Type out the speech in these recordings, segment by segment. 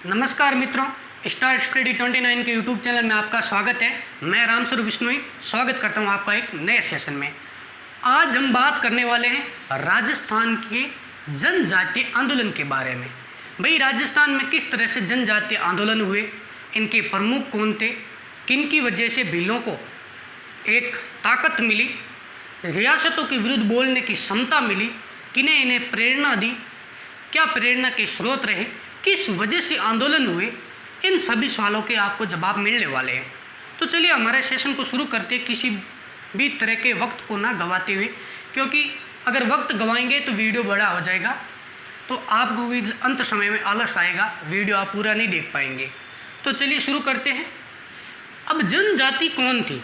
नमस्कार मित्रों, star study 29 के यूट्यूब चैनल में आपका स्वागत है। मैं रामस्वरूप विश्नोई स्वागत करता हूं आपका एक नए सेशन में। आज हम बात करने वाले हैं राजस्थान के जनजातीय आंदोलन के बारे में। भाई, राजस्थान में किस तरह से जनजातीय आंदोलन हुए, इनके प्रमुख कौन थे, किन की वजह से भीलों को एक ताकत मिली, रियासतों के विरुद्ध बोलने की क्षमता मिली, किन्हें इन्हें प्रेरणा दी, क्या प्रेरणा के स्रोत रहे, किस वजह से आंदोलन हुए, इन सभी सवालों के आपको जवाब मिलने वाले हैं। तो चलिए हमारे सेशन को शुरू करते हैं, किसी भी तरह के वक्त को ना गंवाते हुए, क्योंकि अगर वक्त गंवाएंगे तो वीडियो बड़ा हो जाएगा, तो आपको भी अंत समय में आलस आएगा, वीडियो आप पूरा नहीं देख पाएंगे। तो चलिए शुरू करते हैं। अब जनजाति कौन थी?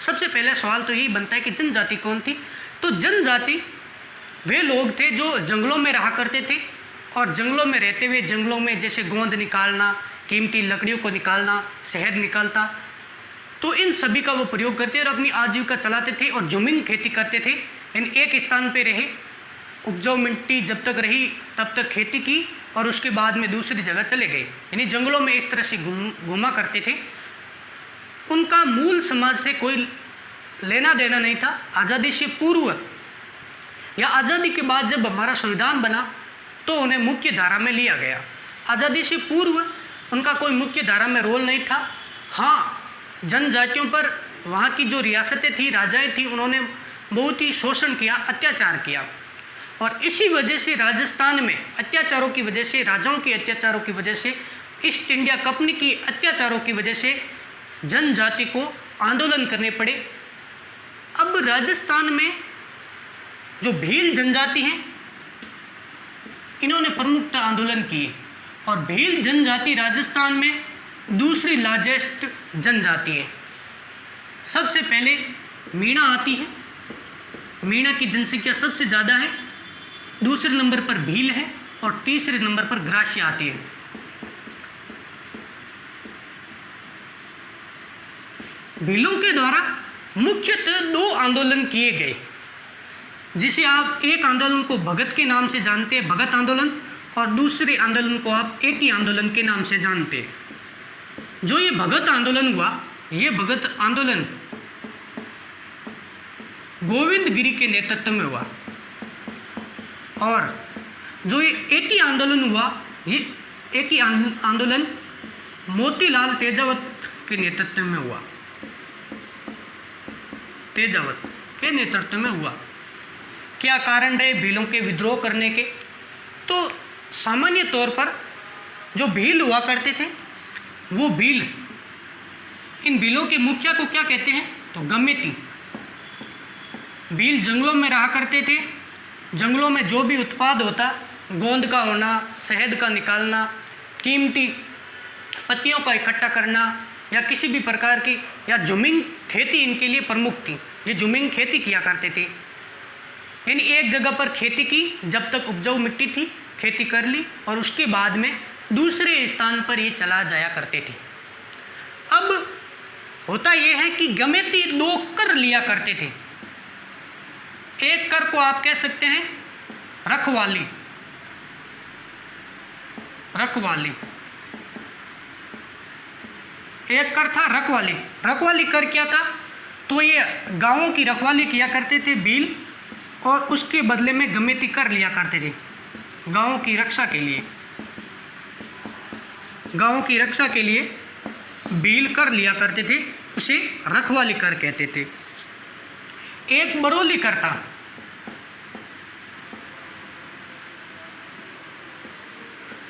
सबसे पहले सवाल तो यही बनता है कि जनजाति कौन थी। तो जनजाति वे लोग थे जो जंगलों में रहा करते थे, और जंगलों में रहते हुए जंगलों में जैसे गोंद निकालना, कीमती लकड़ियों को निकालना, शहद निकालता, तो इन सभी का वो प्रयोग करते और अपनी आजीविका चलाते थे और जमीन खेती करते थे। इन एक स्थान पे रहे, उपजाऊ मिट्टी जब तक रही तब तक खेती की और उसके बाद में दूसरी जगह चले गए, यानी जंगलों में इस तरह से घूमा करते थे। उनका मूल समाज से कोई लेना देना नहीं था। आज़ादी से पूर्व या आज़ादी के बाद जब हमारा संविधान बना तो उन्हें मुख्य धारा में लिया गया। आज़ादी से पूर्व उनका कोई मुख्य धारा में रोल नहीं था। हाँ, जनजातियों पर वहाँ की जो रियासतें थी, राजाएं थी, उन्होंने बहुत ही शोषण किया, अत्याचार किया, और इसी वजह से राजस्थान में अत्याचारों की वजह से, राजाओं के अत्याचारों की वजह से, ईस्ट इंडिया कंपनी की अत्याचारों की वजह से जनजाति को आंदोलन करने पड़े। अब राजस्थान में जो भील जनजाति हैं, इन्होंने प्रमुखता आंदोलन किए, और भील जनजाति राजस्थान में दूसरी लार्जेस्ट जनजाति है। सबसे पहले मीणा आती है, मीणा की जनसंख्या सबसे ज़्यादा है, दूसरे नंबर पर भील है, और तीसरे नंबर पर ग्रासी आती है। भीलों के द्वारा मुख्यतः दो आंदोलन किए गए, जिसे आप एक आंदोलन को भगत के नाम से जानते हैं, भगत आंदोलन, और दूसरे आंदोलन को आप एटी आंदोलन के नाम से जानते हैं। जो ये भगत आंदोलन हुआ, ये भगत आंदोलन गोविंद गिरी के नेतृत्व में हुआ, और जो ये एटी आंदोलन हुआ, ये एटी आंदोलन मोतीलाल तेजावत के नेतृत्व में हुआ, तेजावत के नेतृत्व में हुआ। क्या कारण रहे भीलों के विद्रोह करने के? तो सामान्य तौर पर जो भील हुआ करते थे, वो भील, इन भीलों के मुखिया को क्या कहते हैं? तो गमेती। भील जंगलों में रहा करते थे। जंगलों में जो भी उत्पाद होता, गोंद का होना, शहद का निकालना, कीमती पत्तियों का इकट्ठा करना, या किसी भी प्रकार की, या जुमिंग खेती इनके लिए प्रमुख थी। ये जुमिंग खेती किया करते थे, यानी एक जगह पर खेती की, जब तक उपजाऊ मिट्टी थी खेती कर ली, और उसके बाद में दूसरे स्थान पर ये चला जाया करते थे। अब होता यह है कि गमेती दो कर लिया करते थे। एक कर को आप कह सकते हैं रखवाली, रखवाली एक कर था रखवाली। रखवाली कर क्या था? तो ये गांवों की रखवाली किया करते थे भील, और उसके बदले में गमेती कर लिया करते थे गांवों की रक्षा के लिए। गांवों की रक्षा के लिए भील कर लिया करते थे, उसे रखवाली कर कहते थे। एक बरोली कर था।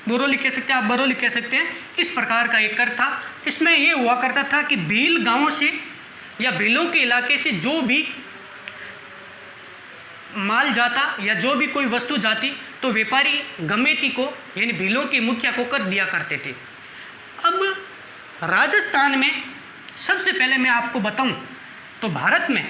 बरोली कह सकते हैं, आप बरोली कह सकते हैं। इस प्रकार का एक कर था। इसमें यह हुआ करता था कि भील गांवों से या भीलों के इलाके से जो भी माल जाता या जो भी कोई वस्तु जाती, तो व्यापारी गमेती को, यानी भीलों के मुखिया को कर दिया करते थे। अब राजस्थान में सबसे पहले मैं आपको बताऊं तो भारत में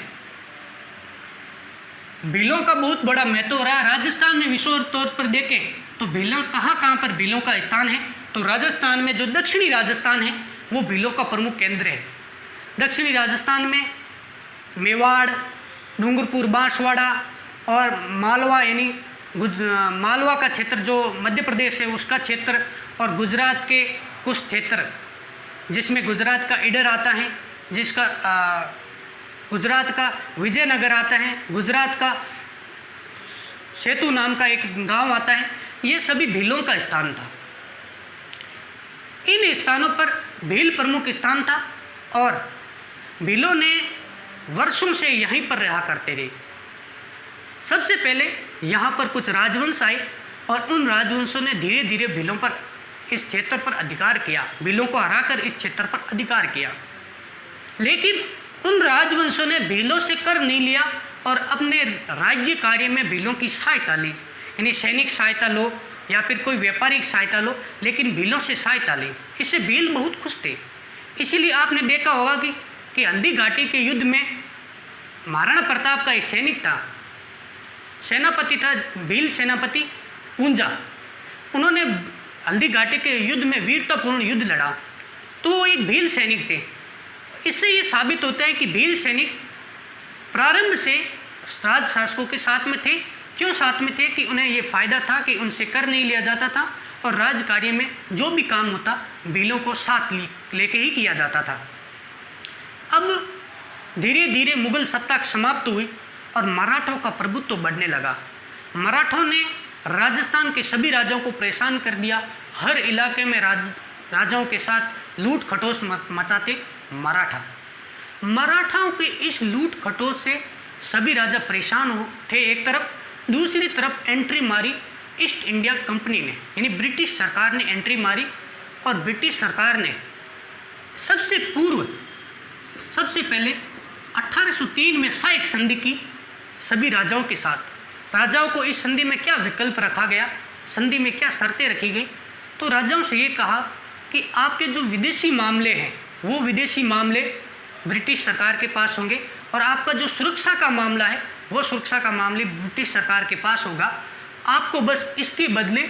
भीलों का बहुत बड़ा महत्व रहा। राजस्थान में विश्व तौर पर देखें तो भीलों कहाँ पर भीलों का स्थान है, तो राजस्थान में जो दक्षिणी राजस्थान है वो भीलों का प्रमुख केंद्र है। दक्षिणी राजस्थान में मेवाड़, डूंगरपुर, बांसवाड़ा और मालवा, यानी मालवा का क्षेत्र जो मध्य प्रदेश है उसका क्षेत्र, और गुजरात के कुछ क्षेत्र जिसमें गुजरात का ईडर आता है, जिसका गुजरात का विजयनगर आता है, गुजरात का सेतु नाम का एक गांव आता है, ये सभी भीलों का स्थान था। इन स्थानों पर भील प्रमुख स्थान था और भीलों ने वर्षों से यहीं पर रहा करते रहे। सबसे पहले यहाँ पर कुछ राजवंश आए और उन राजवंशों ने धीरे धीरे भीलों पर इस क्षेत्र पर अधिकार किया, भीलों को हराकर इस क्षेत्र पर अधिकार किया। लेकिन उन राजवंशों ने भीलों से कर नहीं लिया और अपने राज्य कार्य में भीलों की सहायता ली, यानी सैनिक सहायता लो या फिर कोई व्यापारिक सहायता लो, लेकिन भीलों से सहायता ली। इससे भील बहुत खुश थे। इसीलिए आपने देखा होगा कि हल्दी घाटी के युद्ध में महाराणा प्रताप का एक सैनिक था, सेनापति था, भील सेनापति पूंजा। उन्होंने हल्दी घाटी के युद्ध में वीरतापूर्ण युद्ध लड़ा, तो वो एक भील सैनिक थे। इससे ये साबित होता है कि भील सैनिक प्रारंभ से राज शासकों के साथ में थे। क्यों साथ में थे? कि उन्हें ये फायदा था कि उनसे कर नहीं लिया जाता था और राज कार्य में जो भी काम होता भीलों को साथ लेके ही किया जाता था। अब धीरे धीरे मुगल सत्ता समाप्त हुई और मराठों का प्रभुत्व बढ़ने लगा। मराठों ने राजस्थान के सभी राजाओं को परेशान कर दिया। हर इलाके में राजाओं के साथ लूट खटोस मचाते मराठाओं के इस लूट खटोस से सभी राजा परेशान हो थे एक तरफ। दूसरी तरफ एंट्री मारी ईस्ट इंडिया कंपनी ने, यानी ब्रिटिश सरकार ने एंट्री मारी और ब्रिटिश सरकार ने सबसे पहले 1803 में सहायक संधि की सभी राजाओं के साथ। राजाओं को इस संधि में क्या विकल्प रखा गया, संधि में क्या शर्तें रखी गई? तो राजाओं से ये कहा कि आपके जो विदेशी मामले हैं वो विदेशी मामले ब्रिटिश सरकार के पास होंगे और आपका जो सुरक्षा का मामला है वो सुरक्षा का मामले ब्रिटिश सरकार के पास होगा। आपको बस इसके बदले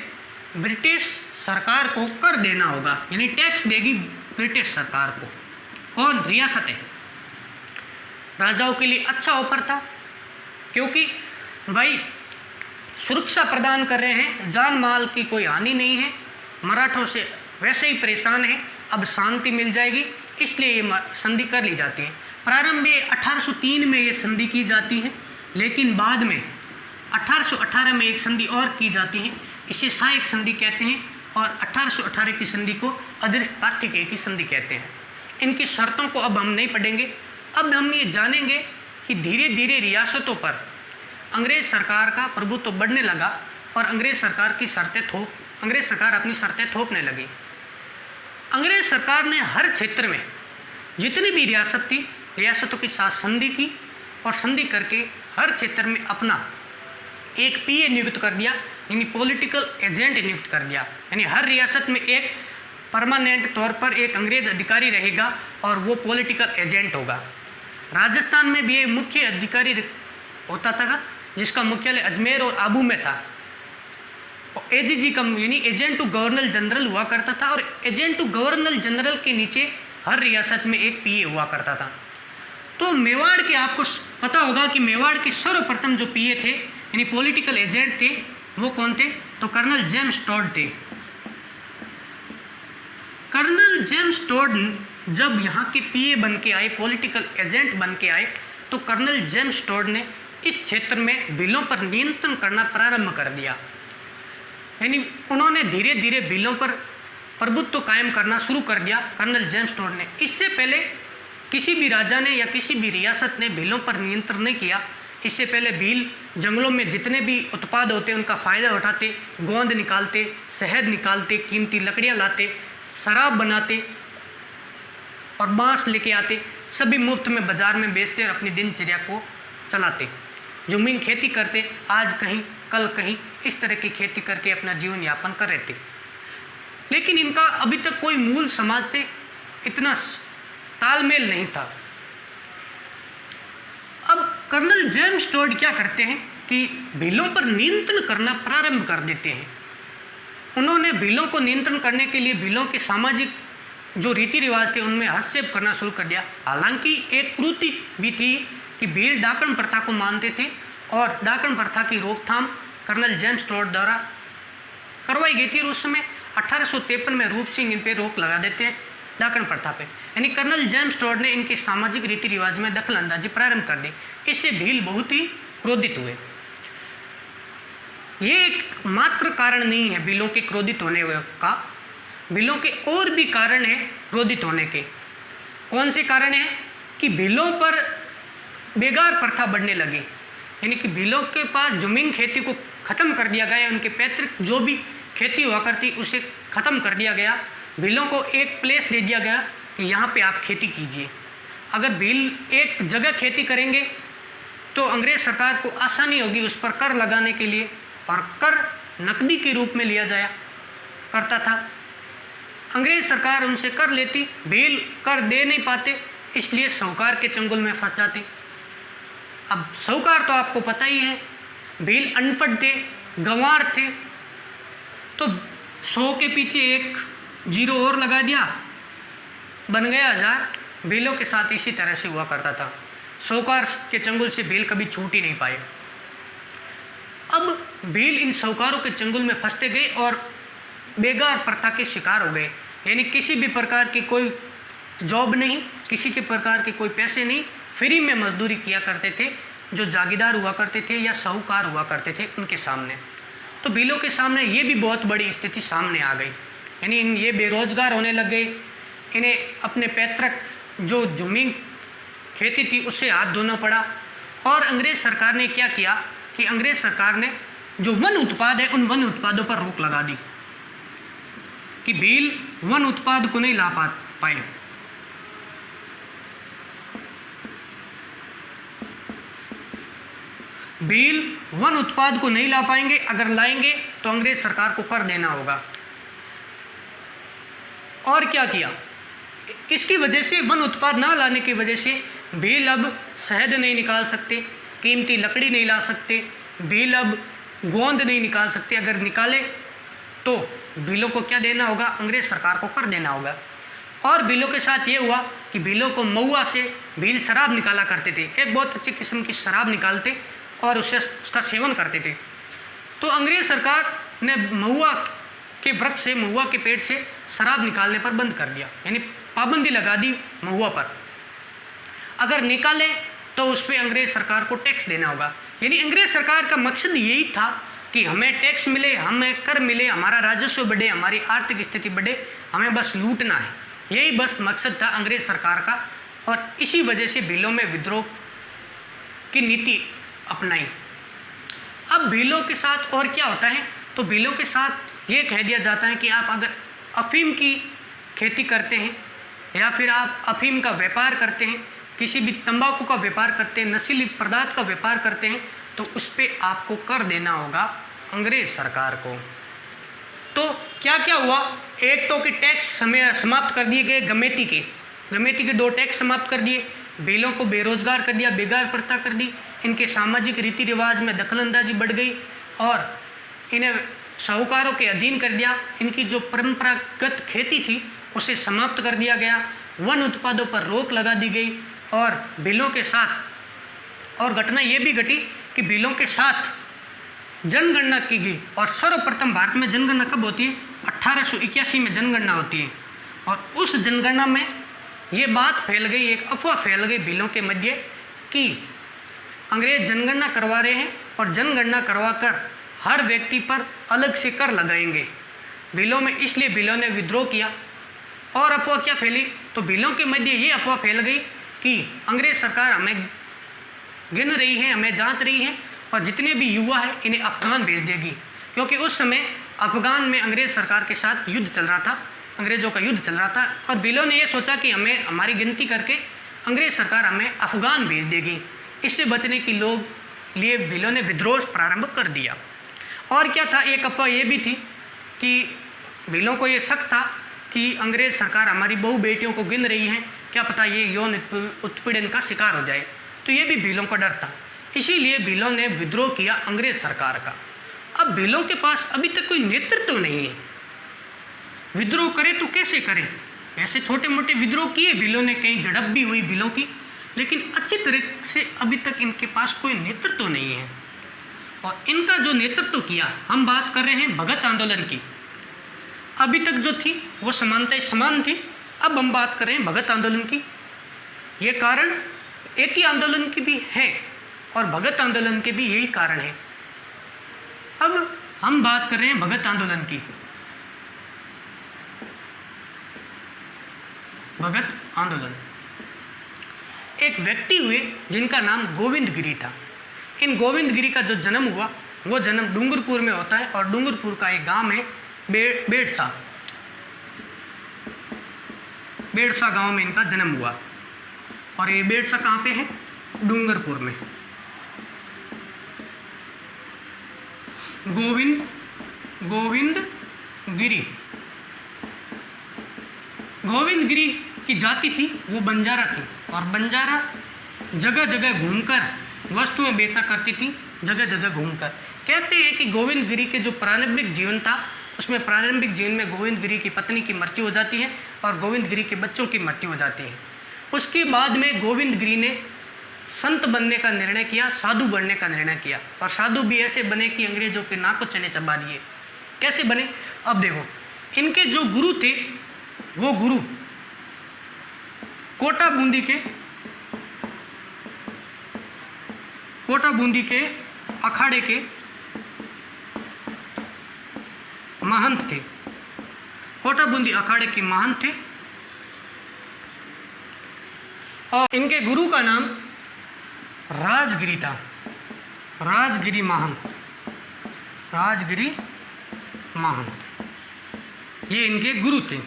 ब्रिटिश सरकार को कर देना होगा, यानी टैक्स देगी ब्रिटिश सरकार को। कौन? रियासतें। राजाओं के लिए अच्छा ऑफर था, क्योंकि भाई सुरक्षा प्रदान कर रहे हैं, जान माल की कोई हानि नहीं है, मराठों से वैसे ही परेशान है, अब शांति मिल जाएगी, इसलिए ये संधि कर ली जाती है। प्रारंभ में 1803 में ये संधि की जाती है, लेकिन बाद में 1818 में एक संधि और की जाती है, इसे सहायक संधि कहते हैं, और 1818 की संधि को अदृश्य तार्किक की संधि कहते हैं। इनकी शर्तों को अब हम नहीं पढ़ेंगे। अब हम ये जानेंगे कि धीरे धीरे रियासतों पर अंग्रेज सरकार का प्रभुत्व बढ़ने लगा और अंग्रेज सरकार अपनी शर्तें थोपने लगी। अंग्रेज सरकार ने हर क्षेत्र में जितनी भी रियासत थी, रियासतों के साथ संधि की और संधि करके हर क्षेत्र में अपना एक पीए नियुक्त कर दिया, यानी पॉलिटिकल एजेंट नियुक्त कर दिया। यानी हर रियासत में एक परमानेंट तौर पर एक अंग्रेज अधिकारी रहेगा और वो पॉलिटिकल एजेंट होगा। राजस्थान में भी एक मुख्य अधिकारी होता था जिसका मुख्यालय अजमेर और आबू में था। एजीजी का यानी एजेंट टू गवर्नर जनरल हुआ करता था और एजेंट टू गवर्नर जनरल के नीचे हर रियासत में एक पीए हुआ करता था। तो मेवाड़ के आपको पता होगा कि मेवाड़ के सर्वप्रथम जो पीए थे यानी पॉलिटिकल एजेंट थे वो कौन थे? तो कर्नल जेम्स टॉड थे। कर्नल जेम्स टॉड जब यहाँ के पीए बन के आए, पॉलिटिकल एजेंट बन के आए, तो कर्नल जेम्स टॉड ने इस क्षेत्र में भीलों पर नियंत्रण करना प्रारंभ कर दिया। यानी उन्होंने धीरे धीरे भीलों पर प्रभुत्व कायम करना शुरू कर दिया कर्नल जेम्स टॉड ने। इससे पहले किसी भी राजा ने या किसी भी रियासत ने भीलों पर नियंत्रण नहीं किया। इससे पहले भील जंगलों में जितने भी उत्पाद होते उनका फ़ायदा उठाते, गोंद निकालते, शहद निकालते, कीमती लकड़ियाँ लाते, शराब बनाते और बांस लेके आते, सभी मुफ्त में बाज़ार में बेचते और अपनी दिनचर्या को चलाते। ज़मीन खेती करते, आज कहीं कल कहीं, इस तरह की खेती करके अपना जीवन यापन कर रहे थे। लेकिन इनका अभी तक कोई मूल समाज से इतना तालमेल नहीं था। अब कर्नल जेम्स टॉड क्या करते हैं कि भीलों पर नियंत्रण करना प्रारंभ कर देते हैं। उन्होंने भीलों को नियंत्रण करने के लिए भीलों के सामाजिक जो रीति रिवाज थे उनमें हस्तक्षेप करना शुरू कर दिया। हालांकि एक त्रुटि भी थी कि भील डाकण प्रथा को मानते थे और डाकण प्रथा की रोकथाम कर्नल जेम्स टॉड द्वारा करवाई गई थी। और उस समय 1853 में रूप सिंह इन पे रोक लगा देते हैं डाकण प्रथा पे, यानी कर्नल जेम्स टॉड ने इनके सामाजिक रीति रिवाज में दखल अंदाजी प्रारंभ कर दी। इससे भील बहुत ही क्रोधित हुए। ये एक मात्र कारण नहीं है भीलों के क्रोधित होने का, भीलों के और भी कारण है क्रोधित होने के। कौन से कारण है कि भीलों पर बेगार प्रथा बढ़ने लगी, यानी कि भीलों के पास जमीन खेती को ख़त्म कर दिया गया, उनके पैतृक जो भी खेती हुआ करती उसे ख़त्म कर दिया गया। भीलों को एक प्लेस दे दिया गया कि यहाँ पे आप खेती कीजिए। अगर भील एक जगह खेती करेंगे तो अंग्रेज़ सरकार को आसानी होगी उस पर कर लगाने के लिए, और कर नकदी के रूप में लिया जाया करता था। अंग्रेज़ सरकार उनसे कर लेती, भील कर दे नहीं पाते, इसलिए साहूकार के चंगुल में फंस जाते। अब साहूकार तो आपको पता ही है, भील अनपढ़ थे, गंवार थे, तो 100 के पीछे एक जीरो और लगा दिया, बन गया 1000। भीलों के साथ इसी तरह से हुआ करता था। साहूकार के चंगुल से भील कभी छूट ही नहीं पाए। अब भील इन साहूकारों के चंगुल में फंसते गए और बेगार प्रथा के शिकार हो गए, यानी किसी भी प्रकार की कोई जॉब नहीं, किसी के प्रकार के कोई पैसे नहीं, फ्री में मजदूरी किया करते थे जो जागीरदार हुआ करते थे या साहूकार हुआ करते थे उनके सामने। तो भीलों के सामने ये भी बहुत बड़ी स्थिति सामने आ गई, यानी ये बेरोजगार होने लग गए। इन्हें अपने पैतृक जो जमीन खेती थी उससे हाथ धोना पड़ा। और अंग्रेज़ सरकार ने क्या किया कि अंग्रेज़ सरकार ने जो वन उत्पाद है उन वन उत्पादों पर रोक लगा दी कि भील वन उत्पाद को नहीं ला पाए। भील वन उत्पाद को नहीं ला पाएंगे, अगर लाएंगे तो अंग्रेज सरकार को कर देना होगा। और क्या किया, इसकी वजह से वन उत्पाद ना लाने की वजह से भील अब शहद नहीं निकाल सकते, कीमती लकड़ी नहीं ला सकते, भील अब गोंद नहीं निकाल सकते। अगर निकाले तो भीलों को क्या देना होगा, अंग्रेज सरकार को कर देना होगा। और भीलों के साथ ये हुआ कि भीलों को महुआ से भील शराब निकाला करते थे, एक बहुत अच्छी किस्म की शराब निकालते और उसका सेवन करते थे। तो अंग्रेज सरकार ने महुआ के वृक्ष से, महुआ के पेड़ से शराब निकालने पर बंद कर दिया, यानी पाबंदी लगा दी महुआ पर। अगर निकाले तो उस पर अंग्रेज सरकार को टैक्स देना होगा, यानी अंग्रेज सरकार का मकसद यही था कि हमें टैक्स मिले, हमें कर मिले, हमारा राजस्व बढ़े, हमारी आर्थिक स्थिति बढ़े, हमें बस लूटना है, यही बस मकसद था अंग्रेज सरकार का। और इसी वजह से भीलों में विद्रोह की नीति अपनाई। अब भीलों के साथ और क्या होता है, तो भीलों के साथ ये कह दिया जाता है कि आप अगर अफीम की खेती करते हैं या फिर आप अफीम का व्यापार करते हैं, किसी भी तंबाकू का व्यापार करते हैं, नशीली पदार्थ का व्यापार करते हैं, तो उस पर आपको कर देना होगा अंग्रेज सरकार को। तो क्या क्या हुआ, एक तो कि टैक्स समाप्त कर दिए गए, गमेती के 2 टैक्स समाप्त कर दिए, भीलों को बेरोजगार कर दिया, बेगार प्रथा कर दी, इनके सामाजिक रीति रिवाज में दखलंदाजी बढ़ गई और इन्हें साहूकारों के अधीन कर दिया। इनकी जो परंपरागत खेती थी उसे समाप्त कर दिया गया, वन उत्पादों पर रोक लगा दी गई। और भीलों के साथ और घटना ये भी घटी कि भीलों के साथ जनगणना की गई। और सर्वप्रथम भारत में जनगणना कब होती है, 1881 में जनगणना होती है। और उस जनगणना में ये बात फैल गई, एक अफवाह फैल गई भीलों के मध्य कि अंग्रेज जनगणना करवा रहे हैं और जनगणना करवाकर हर व्यक्ति पर अलग से कर लगाएंगे भीलों में, इसलिए भीलों ने विद्रोह किया। और अफवाह क्या फैली, तो भीलों के मध्य ये अफवाह फैल गई कि अंग्रेज सरकार हमें गिन रही है, हमें जांच रही है और जितने भी युवा हैं इन्हें अफगान भेज देगी, क्योंकि उस समय अफगान में अंग्रेज सरकार के साथ युद्ध चल रहा था, अंग्रेज़ों का युद्ध चल रहा था। और भीलों ने ये सोचा कि हमें हमारी गिनती करके अंग्रेज सरकार हमें अफगान भेज देगी। इससे बचने के लिए भीलों ने विद्रोह प्रारंभ कर दिया। और क्या था, एक अफवाह ये भी थी कि भीलों को ये शक था कि अंग्रेज सरकार हमारी बहु बेटियों को गिन रही है, क्या पता ये यौन उत्पीड़न का शिकार हो जाए, तो ये भी भीलों का डर था। इसीलिए भीलों ने विद्रोह किया अंग्रेज सरकार का। अब भीलों के पास अभी तक कोई नेतृत्व तो नहीं है, विद्रोह करे तो कैसे करें, ऐसे छोटे मोटे विद्रोह किए भीलों ने, कहीं झड़प भी हुई भीलों की, लेकिन अच्छी तरह से अभी तक इनके पास कोई नेतृत्व तो नहीं है। और इनका जो नेतृत्व किया, हम बात कर रहे हैं भगत आंदोलन की। अभी तक जो थी वो समानताएं समान थी। अब हम बात कर रहे हैं भगत आंदोलन की। ये कारण एक ही आंदोलन की भी है और भगत आंदोलन के भी यही कारण है। अब हम बात कर रहे हैं भगत आंदोलन की। भगत आंदोलन, एक व्यक्ति हुए जिनका नाम गोविंद गिरी था। इन गोविंद गिरी का जो जन्म हुआ वो जन्म डूंगरपुर में होता है और डूंगरपुर का एक गांव है बेड़सा। बेड़सा गांव में इनका जन्म हुआ और ये बेड़सा कहाँ पे है? डूंगरपुर में। गोविंद गिरी की जाति थी वो बंजारा थी और बंजारा जगह जगह घूमकर वस्तुएं बेचा करती थी। जगह जगह घूमकर कहते हैं कि गोविंद गिरी के जो प्रारंभिक जीवन था उसमें प्रारंभिक जीवन में गोविंद गिरी की पत्नी की मृत्यु हो जाती है और गोविंद गिरी के बच्चों की मृत्यु हो जाती है। उसके बाद में गोविंद गिरी ने संत बनने का निर्णय किया, साधु बनने का निर्णय किया और साधु भी ऐसे बने कि अंग्रेजों के नाक को चने चबा दिए। कैसे बने? अब देखो, इनके जो गुरु थे वो गुरु कोटा बूंदी के अखाड़े के महंत थे। कोटा बूंदी अखाड़े के महंत थे और इनके गुरु का नाम राजगिरी था। राजगिरी महंत ये इनके गुरु थे।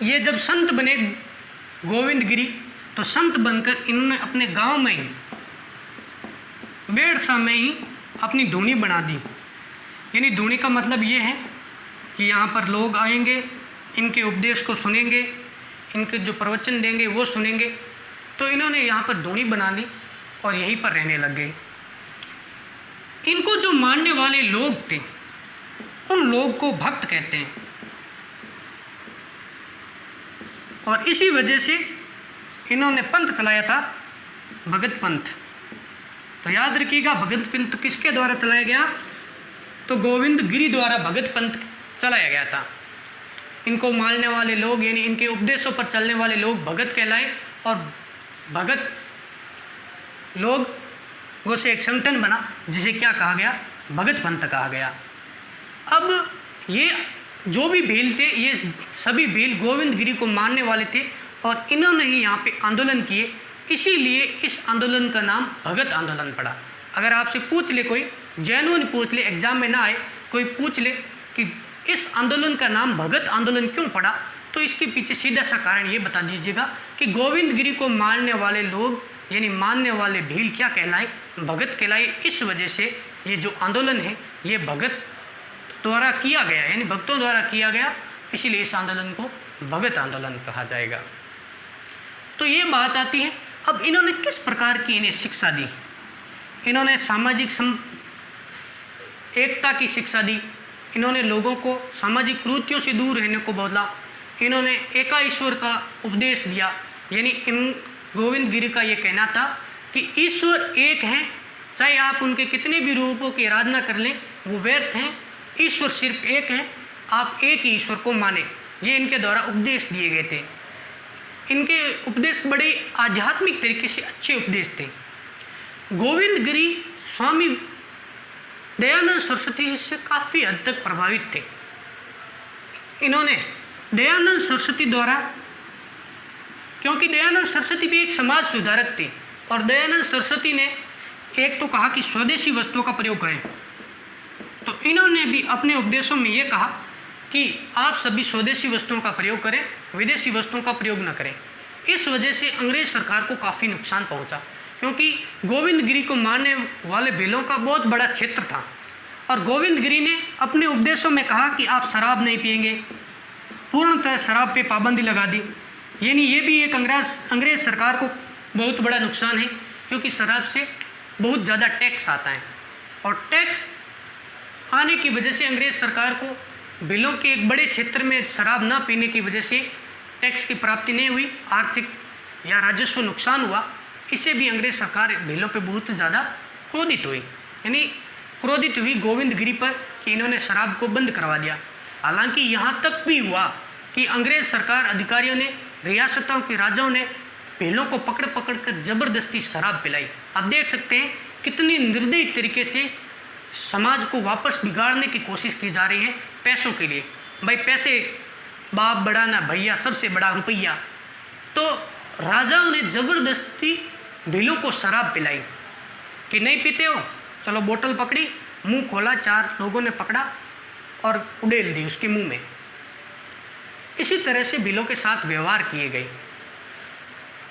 ये जब संत बने गोविंद गिरी तो संत बनकर इन्होंने अपने गांव में ही बेड़सा में ही अपनी धूनी बना दी। यानी धूनी का मतलब ये है कि यहाँ पर लोग आएंगे, इनके उपदेश को सुनेंगे, इनके जो प्रवचन देंगे वो सुनेंगे। तो इन्होंने यहाँ पर धूनी बना ली और यहीं पर रहने लग गए। इनको जो मानने वाले लोग थे उन लोग को भक्त कहते हैं और इसी वजह से इन्होंने पंथ चलाया था, भगत पंथ। तो याद रखिएगा, भगत पंथ किसके द्वारा चलाया गया? तो गोविंद गिरी द्वारा भगत पंथ चलाया गया था। इनको मानने वाले लोग यानी इनके उपदेशों पर चलने वाले लोग भगत कहलाए और भगत लोग वो से एक संगठन बना जिसे क्या कहा गया? भगत पंथ कहा गया। अब ये जो भी भील थे ये सभी भील गोविंद गिरी को मानने वाले थे और इन्होंने ही यहाँ पे आंदोलन किए, इसीलिए इस आंदोलन का नाम भगत आंदोलन पड़ा। अगर आपसे पूछ ले कोई, जेन्युइन पूछ ले, एग्जाम में ना आए, कोई पूछ ले कि इस आंदोलन का नाम भगत आंदोलन क्यों पड़ा, तो इसके पीछे सीधा सा कारण ये बता दीजिएगा कि गोविंद गिरी को मानने वाले लोग यानी मानने वाले भील क्या कहलाए? भगत कहलाए। इस वजह से ये जो आंदोलन है ये भगत द्वारा किया गया यानी भक्तों द्वारा किया गया, इसीलिए इस आंदोलन को भगत आंदोलन कहा जाएगा। तो ये बात आती है, अब इन्होंने किस प्रकार की इन्हें शिक्षा दी? इन्होंने सामाजिक एकता की शिक्षा दी, इन्होंने लोगों को सामाजिक कुरीतियों से दूर रहने को बोला, इन्होंने एका ईश्वर का उपदेश दिया। यानी इन गोविंद गिरी का ये कहना था कि ईश्वर एक हैं, चाहे आप उनके कितने भी रूपों की आराधना कर लें वो व्यर्थ हैं, ईश्वर सिर्फ एक है, आप एक ही ईश्वर को माने। ये इनके द्वारा उपदेश दिए गए थे। इनके उपदेश बड़े आध्यात्मिक तरीके से अच्छे उपदेश थे। गोविंद गिरी स्वामी दयानंद सरस्वती से काफ़ी हद तक प्रभावित थे। इन्होंने दयानंद सरस्वती द्वारा, क्योंकि दयानंद सरस्वती भी एक समाज सुधारक थे और दयानंद सरस्वती ने एक तो कहा कि स्वदेशी वस्तुओं का प्रयोग करें, तो इन्होंने भी अपने उपदेशों में ये कहा कि आप सभी स्वदेशी वस्तुओं का प्रयोग करें, विदेशी वस्तुओं का प्रयोग न करें। इस वजह से अंग्रेज सरकार को काफ़ी नुकसान पहुंचा, क्योंकि गोविंद गिरी को मानने वाले भीलों का बहुत बड़ा क्षेत्र था और गोविंद गिरी ने अपने उपदेशों में कहा कि आप शराब नहीं पिएंगे, पूर्णतः शराब पे पाबंदी लगा दी। यानी ये भी एक अंग्रेज सरकार को बहुत बड़ा नुकसान है, क्योंकि शराब से बहुत ज़्यादा टैक्स आता है और टैक्स आने की वजह से अंग्रेज सरकार को भीलों के एक बड़े क्षेत्र में शराब न पीने की वजह से टैक्स की प्राप्ति नहीं हुई, आर्थिक या राजस्व नुकसान हुआ। इससे भी अंग्रेज सरकार भीलों पे बहुत ज़्यादा क्रोधित हुई, यानी क्रोधित हुई गोविंद गिरी पर कि इन्होंने शराब को बंद करवा दिया। हालांकि यहाँ तक भी हुआ कि अंग्रेज सरकार अधिकारियों ने, रियासतों के राजाओं ने भीलों को पकड़ पकड़ कर जबरदस्ती शराब पिलाई। आप देख सकते हैं कितनी निर्दयी तरीके से समाज को वापस बिगाड़ने की कोशिश की जा रही है पैसों के लिए। भाई पैसे बाप बड़ा ना भैया, सबसे बड़ा रुपया। तो राजाओं ने जबरदस्ती भीलों को शराब पिलाई कि नहीं पीते हो, चलो बोतल पकड़ी, मुंह खोला, 4 लोगों ने पकड़ा और उड़ेल दी उसके मुंह में। इसी तरह से भीलों के साथ व्यवहार किए गए,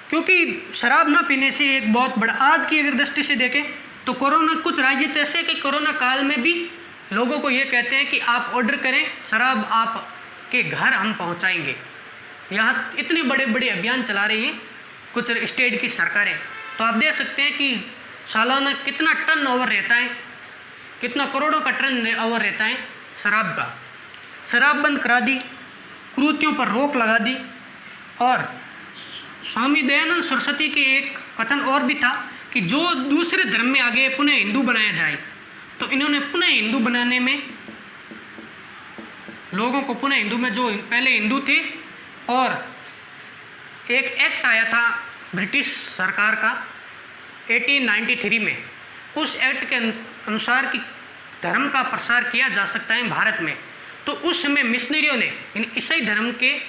क्योंकि शराब ना पीने से एक बहुत बड़ा, आज की अगर दृष्टि से देखें तो कोरोना, कुछ राज्य तो ऐसे कि कोरोना काल में भी लोगों को ये कहते हैं कि आप ऑर्डर करें, शराब आपके घर हम पहुंचाएंगे। यहाँ इतने बड़े बड़े अभियान चला रही हैं कुछ स्टेट की सरकारें। तो आप देख सकते हैं कि सालाना कितना टर्न ओवर रहता है, कितना करोड़ों का टर्न ओवर रहता है शराब का। शराब बंद करा दी, कुरीतियों पर रोक लगा दी। और स्वामी दयानंद सरस्वती के एक कथन और भी था कि जो दूसरे धर्म में आ गए पुनः हिंदू बनाया जाए। तो इन्होंने पुनः हिंदू बनाने में, लोगों को पुनः हिंदू में, जो पहले हिंदू थे, और एक एक्ट आया था ब्रिटिश सरकार का 1893 में, उस एक्ट के अनुसार कि धर्म का प्रसार किया जा सकता है भारत में। तो उस समय मिशनरियों ने, इन ईसाई धर्म के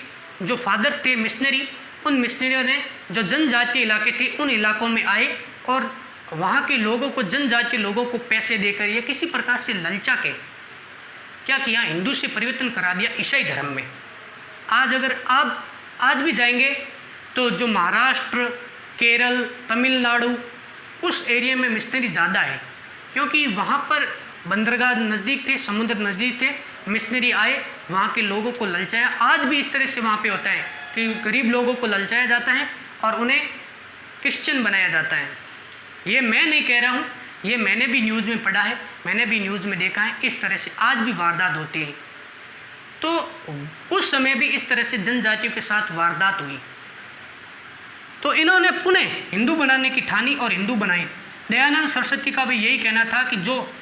जो फादर थे मिशनरी, उन मिशनरियों ने जो जनजातीय इलाके थे उन इलाकों में आए और वहाँ के लोगों को, जनजातीय लोगों को पैसे देकर या किसी प्रकार से ललचा के क्या किया, हिंदू से परिवर्तन करा दिया ईसाई धर्म में। आज अगर आप आज भी जाएंगे तो जो महाराष्ट्र, केरल, तमिलनाडु, उस एरिया में मिशनरी ज़्यादा है, क्योंकि वहाँ पर बंदरगाह नज़दीक थे, समुद्र नज़दीक थे। मिशनरी आए, वहाँ के लोगों को ललचाया। आज भी इस तरह से वहाँ पे होता है कि गरीब लोगों को ललचाया जाता है और उन्हें क्रिश्चियन बनाया जाता है। ये मैं नहीं कह रहा हूँ, ये मैंने भी न्यूज़ में पढ़ा है, मैंने भी न्यूज़ में देखा है। इस तरह से आज भी वारदात होती है। तो उस समय भी इस तरह से जनजातियों के साथ वारदात हुई। तो इन्होंने पुनः हिंदू बनाने की ठानी और हिंदू बनाई। दयानंद सरस्वती का भी यही कहना था कि जो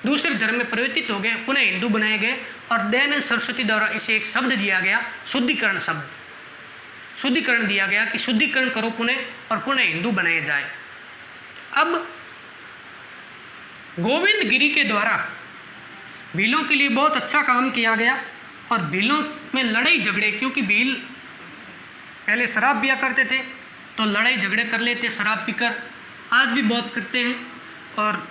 दूसरे धर्म में परिवर्तित हो गए पुनः हिंदू बनाए गए। और दयानंद सरस्वती द्वारा इसे एक शब्द दिया गया, शुद्धिकरण शब्द, शुद्धिकरण दिया गया कि शुद्धिकरण करो पुनः और पुनः हिंदू बनाए जाए। अब गोविंद गिरी के द्वारा भीलों के लिए बहुत अच्छा काम किया गया और भीलों में लड़ाई झगड़े, क्योंकि भील पहले शराब पिया करते थे तो लड़ाई झगड़े कर लेते शराब पीकर, आज भी बहुत करते हैं। और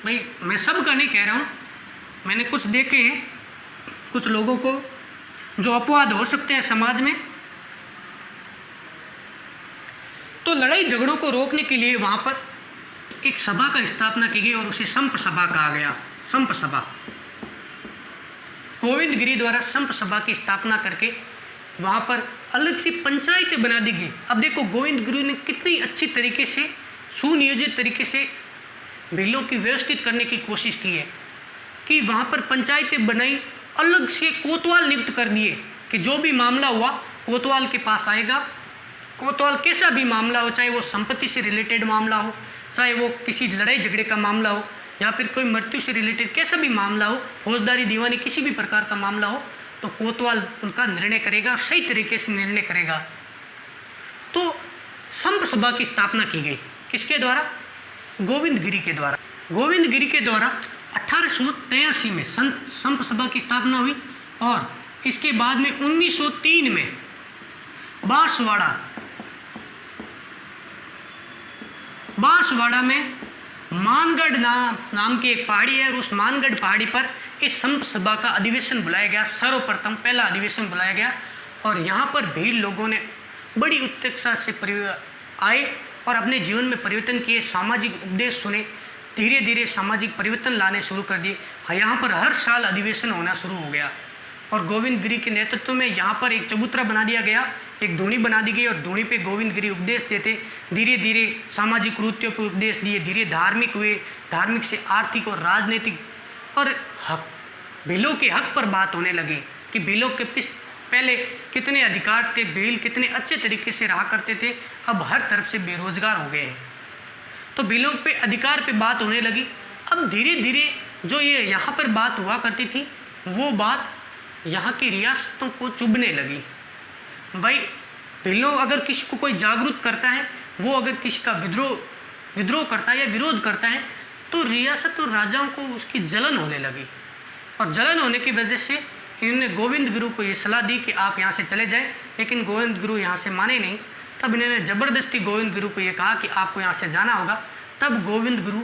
भाई मैं सब का नहीं कह रहा हूँ, मैंने कुछ देखे हैं, कुछ लोगों को जो अपवाद हो सकते हैं समाज में। तो लड़ाई झगड़ों को रोकने के लिए वहाँ पर एक सभा का स्थापना की गई और उसे संप सभा कहा गया। संप सभा, गोविंद गिरी द्वारा संप सभा की स्थापना करके वहाँ पर अलग सी पंचायतें बना दी गई। अब देखो गोविंद गिरी ने कितनी अच्छी तरीके से, सुनियोजित तरीके से भीलों की व्यवस्थित करने की कोशिश की है कि वहाँ पर पंचायतें बनाई, अलग से कोतवाल नियुक्त कर दिए कि जो भी मामला हुआ कोतवाल के पास आएगा। कोतवाल कैसा भी मामला हो, चाहे वो संपत्ति से रिलेटेड मामला हो, चाहे वो किसी लड़ाई झगड़े का मामला हो, या फिर कोई मृत्यु से रिलेटेड कैसा भी मामला हो, फौजदारी दीवानी किसी भी प्रकार का मामला हो, तो कोतवाल उनका निर्णय करेगा, सही तरीके से निर्णय करेगा। तो संप सभा की स्थापना की गई, किसके द्वारा? गोविंद गिरी के द्वारा। गोविंद गिरी के द्वारा 1883 में संप सभा की स्थापना हुई और इसके बाद में 1903 में बांसवाड़ा में मानगढ़ नाम की एक पहाड़ी है और उस मानगढ़ पहाड़ी पर इस संप सभा का अधिवेशन बुलाया गया। सर्वप्रथम पहला अधिवेशन बुलाया गया और यहाँ पर भीड़ लोगों ने बड़ी उत्सुकता से आए और अपने जीवन में परिवर्तन किए, सामाजिक उपदेश सुने, धीरे धीरे सामाजिक परिवर्तन लाने शुरू कर दिए। यहाँ पर हर साल अधिवेशन होना शुरू हो गया और गोविंद गिरी के नेतृत्व में यहाँ पर एक चबूतरा बना दिया गया, एक धूनी बना दी गई और धूनी पे गोविंद गिरी उपदेश देते। धीरे धीरे सामाजिक कुरीतियों पर उपदेश दिए, धीरे धार्मिक हुए, धार्मिक से आर्थिक और राजनीतिक और हक, भीलों के हक पर बात होने लगी कि भीलों के पहले कितने अधिकार थे, भील कितने अच्छे तरीके से रहा करते थे, अब हर तरफ से बेरोजगार हो गए हैं। तो भीलों पे अधिकार पे बात होने लगी। अब धीरे धीरे जो ये यहाँ पर बात हुआ करती थी वो बात यहाँ की रियासतों को चुभने लगी। भाई भीलों अगर किसी को कोई जागरूक करता है, वो अगर किसी का विद्रोह करता है या विरोध करता है, तो रियासत और राजाओं को उसकी जलन होने लगी। और जलन होने की वजह से इन्होंने गोविंद गुरु को ये सलाह दी कि आप यहाँ से चले जाएं, लेकिन गोविंद गुरु यहाँ से माने नहीं। तब इन्होंने ज़बरदस्ती गोविंद गुरु को ये कहा कि आपको यहाँ से जाना होगा। तब गोविंद गुरु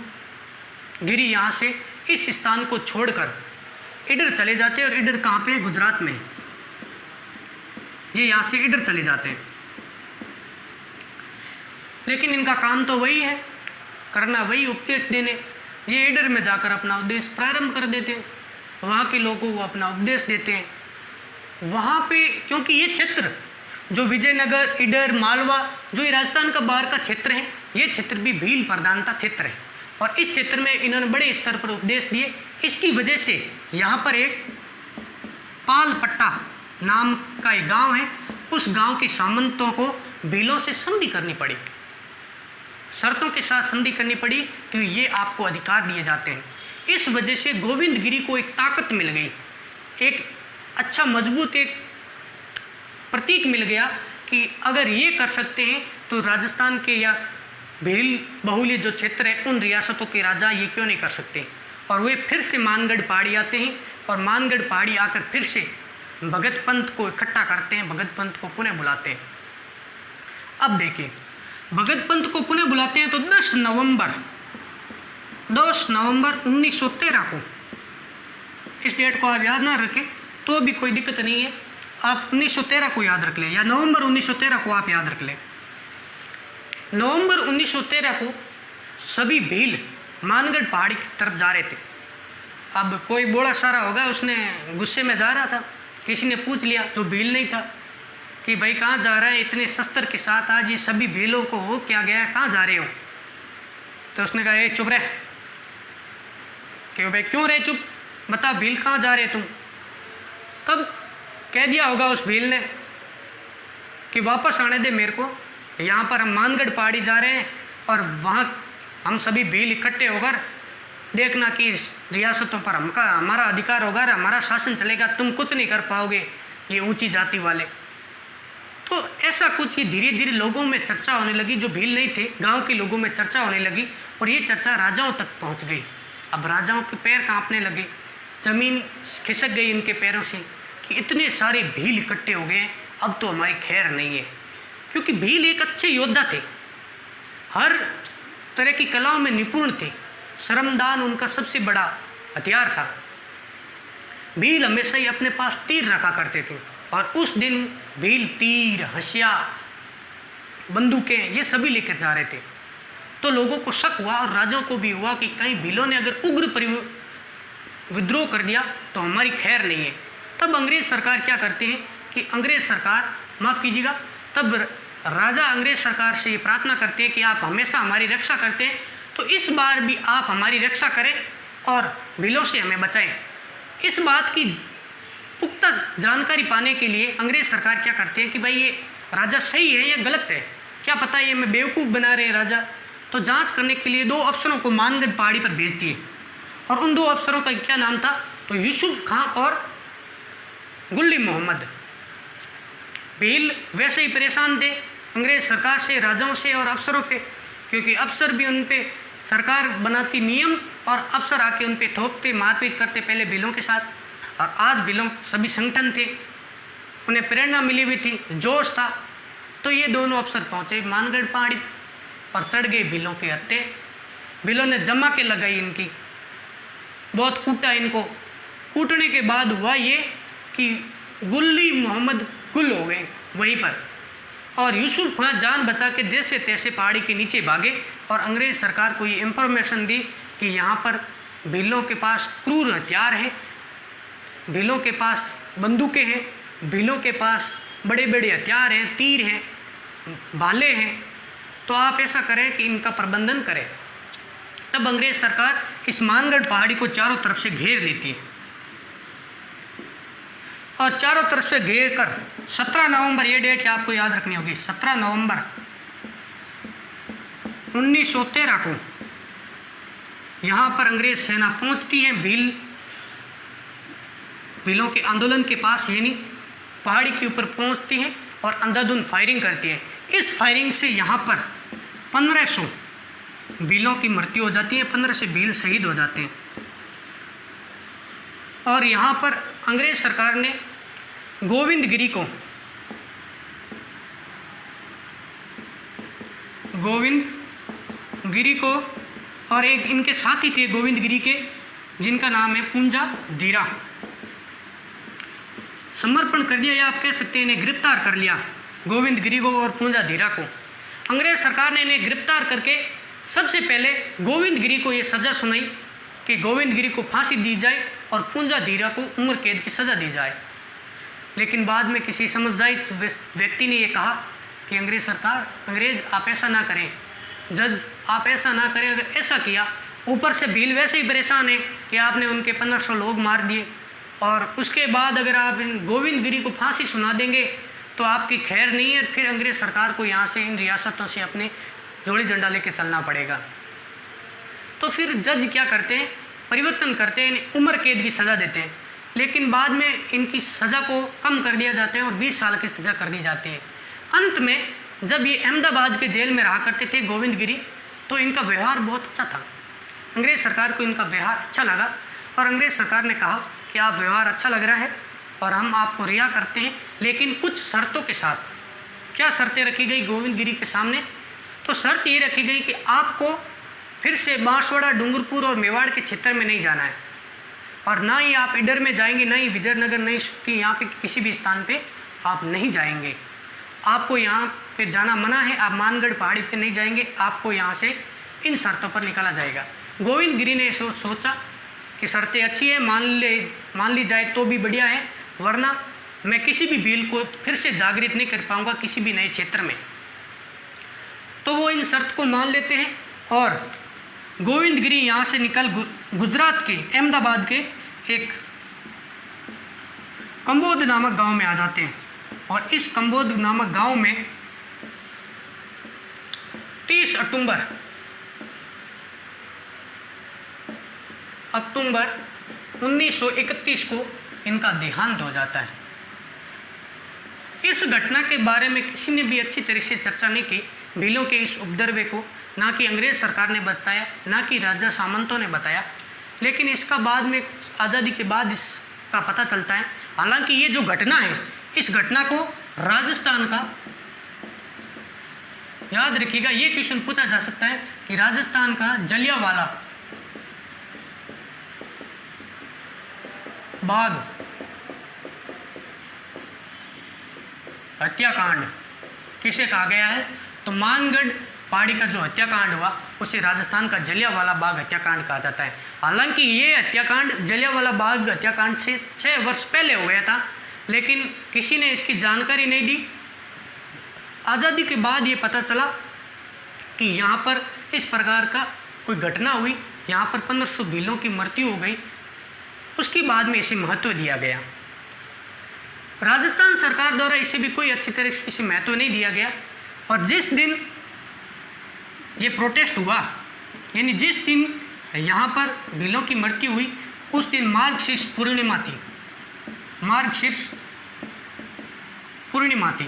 गिरी यहाँ से इस स्थान को छोड़कर इधर चले जाते हैं। और इधर कहाँ पे? गुजरात में। ये यहाँ से इधर चले जाते हैं, लेकिन इनका काम तो वही है, करना वही, उपदेश देने। ये इधर में जाकर अपना उपदेश प्रारंभ कर देते हैं, वहाँ के लोगों को अपना उपदेश देते हैं। वहाँ पे क्योंकि ये क्षेत्र जो विजयनगर, इडर, मालवा, जो ये राजस्थान का बाहर का क्षेत्र है, ये क्षेत्र भी भील प्रधानता क्षेत्र है। और इस क्षेत्र में इन्होंने बड़े स्तर पर उपदेश दिए। इसकी वजह से यहाँ पर एक पालपट्टा नाम का एक गांव है, उस गांव के सामंतों को भीलों से संधि करनी पड़ी, शर्तों के साथ संधि करनी पड़ी कि ये आपको अधिकार दिए जाते हैं। इस वजह से गोविंद गिरी को एक ताकत मिल गई, एक अच्छा मजबूत एक प्रतीक मिल गया कि अगर ये कर सकते हैं तो राजस्थान के या भील बहुल्य जो क्षेत्र है उन रियासतों के राजा ये क्यों नहीं कर सकते। और वे फिर से मानगढ़ पहाड़ी आते हैं और मानगढ़ पहाड़ी आकर फिर से भगत पंथ को इकट्ठा करते हैं, भगत पंथ को पुनः बुलाते हैं। अब देखिए, भगत पंथ को पुनः बुलाते हैं तो 10 नवंबर 1913 को, इस डेट को आप याद ना रखें तो भी कोई दिक्कत नहीं है, आप 1913 को याद रख लें या नवंबर 1913 को आप याद रख लें। नवंबर 1913 को सभी भील मानगढ़ पहाड़ी की तरफ जा रहे थे। अब कोई बड़ा सारा होगा, उसने गुस्से में जा रहा था, किसी ने पूछ लिया जो भील नहीं था कि भाई कहाँ जा रहा है इतने शस्त्र के साथ, आज ये सभी भीलों को हो क्या गया, कहाँ जा रहे हो? तो उसने कहा ये चुप रहे। कि भाई क्यों रहे चुप, बता भील कहाँ जा रहे तुम? तब कह दिया होगा उस भील ने कि वापस आने दे मेरे को, यहाँ पर हम मानगढ़ पहाड़ी जा रहे हैं और वहाँ हम सभी भील इकट्ठे होकर देखना कि रियासतों पर हमारा अधिकार होगा, हमारा शासन चलेगा, तुम कुछ नहीं कर पाओगे ये ऊंची जाति वाले। तो ऐसा कुछ ही धीरे धीरे लोगों में चर्चा होने लगी, जो भील नहीं थे गांव के लोगों में चर्चा होने लगी और ये चर्चा राजाओं तक पहुंच गई। अब राजाओं के पैर कांपने लगे, ज़मीन खिसक गई इनके पैरों से कि इतने सारे भील इकट्ठे हो गए, अब तो हमारी खैर नहीं है। क्योंकि भील एक अच्छे योद्धा थे, हर तरह की कलाओं में निपुण थे, श्रमदान उनका सबसे बड़ा हथियार था। भील हमेशा ही अपने पास तीर रखा करते थे और उस दिन भील तीर, हसिया, बंदूकें ये सभी लेकर जा रहे थे। तो लोगों को शक हुआ और राजाओं को भी हुआ कि कहीं भीलों ने अगर उग्र विद्रोह कर दिया तो हमारी खैर नहीं है। तब अंग्रेज सरकार क्या करते हैं कि अंग्रेज सरकार, माफ़ कीजिएगा, तब राजा अंग्रेज सरकार से ये प्रार्थना करते हैं कि आप हमेशा हमारी रक्षा करते हैं, तो इस बार भी आप हमारी रक्षा करें और भीलों से हमें बचाएं। इस बात की पुख्ता जानकारी पाने के लिए अंग्रेज सरकार क्या करते हैं कि भाई ये राजा सही है या गलत है, क्या पता ये हमें बेवकूफ़ बना रहे हैं राजा। तो जांच करने के लिए 2 अफसरों को मानगढ़ पहाड़ी पर भेज दिए और उन 2 अफसरों का क्या नाम था, तो यूसुफ खां और गुल्ली मोहम्मद। भील वैसे ही परेशान थे अंग्रेज सरकार से, राजाओं से और अफसरों पे, क्योंकि अफसर भी उन पे सरकार बनाती नियम और अफसर आके उन पे ठोकते, मारपीट करते पहले भीलों के साथ। और आज भीलों सभी संगठन थे, उन्हें प्रेरणा मिली हुई थी, जोश था। तो ये दोनों अफसर पहुँचे मानगढ़ पहाड़ी और चढ़ गए भीलों के हत्थे। भीलों ने जमा के लगाई इनकी, बहुत कूटा इनको। कूटने के बाद हुआ ये कि गुल्ली मोहम्मद गुल हो गए वहीं पर, और यूसुफ खां जान बचा के जैसे तैसे पहाड़ी के नीचे भागे। और अंग्रेज सरकार को ये इंफॉर्मेशन दी कि यहाँ पर भीलों के पास क्रूर हथियार हैं, भीलों के पास बंदूकें हैं, भीलों के पास बड़े बड़े हथियार हैं, तीर हैं, भाले हैं, तो आप ऐसा करें कि इनका प्रबंधन करें। तब अंग्रेज सरकार इस मानगढ़ पहाड़ी को चारों तरफ से घेर लेती है और चारों तरफ से घेर कर 17 नवंबर, ये डेट आपको याद रखनी होगी, 17 नवंबर 1913 को यहाँ पर अंग्रेज सेना पहुँचती है भीलों के आंदोलन के पास, यानी पहाड़ी के ऊपर पहुँचती है और अंधाधुंध फायरिंग करती है। इस फायरिंग से यहाँ पर 1500 भीलों की मृत्यु हो जाती है, 1500 भील शहीद हो जाते हैं। और यहाँ पर अंग्रेज सरकार ने गोविंदगिरी को और एक इनके साथी थे गोविंदगिरी के, जिनका नाम है पूंजा धीरा, समर्पण कर दिया, या आप कह सकते हैं इन्हें गिरफ्तार कर लिया, गोविंदगिरी को और पूंजा धीरा को। अंग्रेज सरकार ने इन्हें गिरफ्तार करके सबसे पहले गोविंदगिरी को ये सज़ा सुनाई कि गोविंदगिरी को फांसी दी जाए और पूंजा धीरा को उम्र कैद की सज़ा दी जाए। लेकिन बाद में किसी समझदार व्यक्ति ने ये कहा कि अंग्रेज आप ऐसा ना करें, जज आप ऐसा ना करें, अगर ऐसा किया, ऊपर से भील वैसे ही परेशान है कि आपने उनके 1500 लोग मार दिए, और उसके बाद अगर आप इन गोविंदगिरी को फांसी सुना देंगे तो आपकी खैर नहीं है, फिर अंग्रेज सरकार को यहाँ से इन रियासतों से अपने जोड़ी झंडा लेके चलना पड़ेगा। तो फिर जज क्या करते हैं, परिवर्तन करते हैं, इन्हें उम्र कैद की सज़ा देते हैं। लेकिन बाद में इनकी सज़ा को कम कर दिया जाता है और 20 साल की सज़ा कर दी जाती है। अंत में जब ये अहमदाबाद के जेल में रहा करते थे गोविंदगिरी, तो इनका व्यवहार बहुत अच्छा था। अंग्रेज़ सरकार को इनका व्यवहार अच्छा लगा और अंग्रेज़ सरकार ने कहा कि आप व्यवहार अच्छा लग रहा है और हम आपको रिहा करते हैं, लेकिन कुछ शर्तों के साथ। क्या शर्तें रखी गई गोविंदगिरी के सामने? तो शर्त ये रखी गई कि आपको फिर से बांसवाड़ा, डूंगरपुर और मेवाड़ के क्षेत्र में नहीं जाना है, और ना ही आप इडर में जाएंगे, ना ही विजयनगर, नहीं कि यहाँ पे किसी भी स्थान पे आप नहीं जाएंगे। आपको यहाँ पे जाना मना है, आप मानगढ़ पहाड़ी पे नहीं जाएंगे, आपको यहाँ से इन शर्तों पर निकाला जाएगा। गोविंदगिरी ने सोचा कि शर्तें अच्छी है, मान ली जाए तो भी बढ़िया है, वरना मैं किसी भी भील को फिर से जागृत नहीं कर पाऊँगा किसी भी नए क्षेत्र में। तो वो इन शर्त को मान लेते हैं और गोविंदगिरी यहाँ से निकल गुजरात के अहमदाबाद के एक कंबोद नामक गांव में आ जाते हैं। और इस कंबोद नामक गांव में 30 अक्टूबर 1931 को इनका देहांत हो जाता है। इस घटना के बारे में किसी ने भी अच्छी तरह से चर्चा नहीं की। भीलों के इस उपद्रव को ना कि अंग्रेज सरकार ने बताया, ना कि राजा सामंतों ने बताया, लेकिन इसका बाद में आज़ादी के बाद इसका पता चलता है। हालांकि ये जो घटना है, इस घटना को राजस्थान का, याद रखिएगा, ये क्वेश्चन पूछा जा सकता है कि राजस्थान का जलियांवाला बाग हत्याकांड किसे कहा गया है? तो मानगढ़ पहाड़ी का जो हत्याकांड हुआ उसे राजस्थान का जलियांवाला बाग हत्याकांड कहा जाता है। हालांकि ये हत्याकांड जलियांवाला बाग हत्याकांड से 6 वर्ष पहले हो गया था, लेकिन किसी ने इसकी जानकारी नहीं दी। आज़ादी के बाद ये पता चला कि यहाँ पर इस प्रकार का कोई घटना हुई, यहाँ पर 1500 भीलों की मृत्यु हो गई। उसके बाद में इसे महत्व दिया गया। राजस्थान सरकार द्वारा इसे भी कोई अच्छी तरह से महत्व नहीं दिया गया। और जिस दिन ये प्रोटेस्ट हुआ, यानी जिस दिन यहाँ पर भीलों की मृत्यु हुई, उस दिन मार्गशीर्ष पूर्णिमा थी। मार्गशीर्ष पूर्णिमा थी,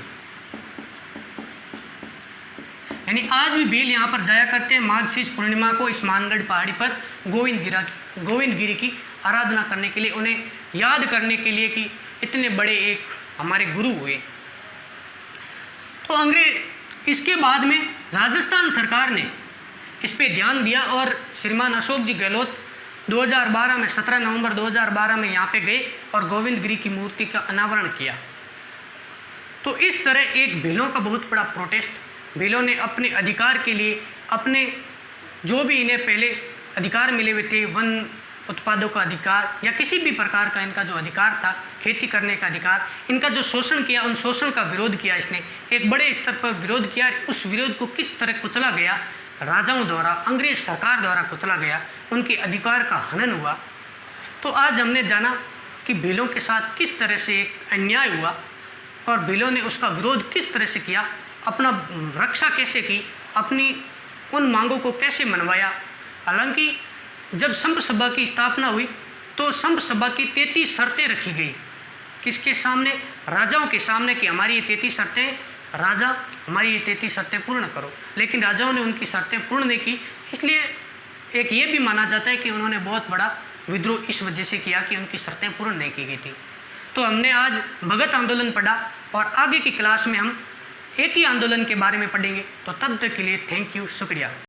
यानी आज भी भील यहाँ पर जाया करते हैं मार्गशीर्ष पूर्णिमा को, इस मानगढ़ पहाड़ी पर गोविंदगिरी की आराधना करने के लिए, उन्हें याद करने के लिए कि इतने बड़े एक हमारे गुरु हुए। तो इसके बाद में राजस्थान सरकार ने इस पे ध्यान दिया और श्रीमान अशोक जी गहलोत 2012 में 17 नवंबर 2012 में यहाँ पे गए और गोविंदगिरी की मूर्ति का अनावरण किया। तो इस तरह एक भीलों का बहुत बड़ा प्रोटेस्ट, भीलों ने अपने अधिकार के लिए, अपने जो भी इन्हें पहले अधिकार मिले हुए थे, वन उत्पादों का अधिकार या किसी भी प्रकार का इनका जो अधिकार था, खेती करने का अधिकार, इनका जो शोषण किया, उन शोषण का विरोध किया। इसने एक बड़े स्तर पर विरोध किया। उस विरोध को किस तरह कुचला गया, राजाओं द्वारा, अंग्रेज सरकार द्वारा कुचला गया, उनके अधिकार का हनन हुआ। तो आज हमने जाना कि भीलों के साथ किस तरह से एक अन्याय हुआ और भीलों ने उसका विरोध किस तरह से किया, अपना रक्षा कैसे की, अपनी उन मांगों को कैसे मनवाया। हालांकि जब संप सभा की स्थापना हुई तो संप सभा की 33 शर्तें रखी गई। किसके सामने? राजाओं के सामने कि हमारी ये 33 शर्तें, राजा हमारी ये 33 शर्तें पूर्ण करो। लेकिन राजाओं ने उनकी शर्तें पूर्ण नहीं की, इसलिए एक ये भी माना जाता है कि उन्होंने बहुत बड़ा विद्रोह इस वजह से किया कि उनकी शर्तें पूर्ण नहीं की गई थी। तो हमने आज भगत आंदोलन पढ़ा और आगे की क्लास में हम एक ही आंदोलन के बारे में पढ़ेंगे। तो तब तक के लिए थैंक यू, शुक्रिया।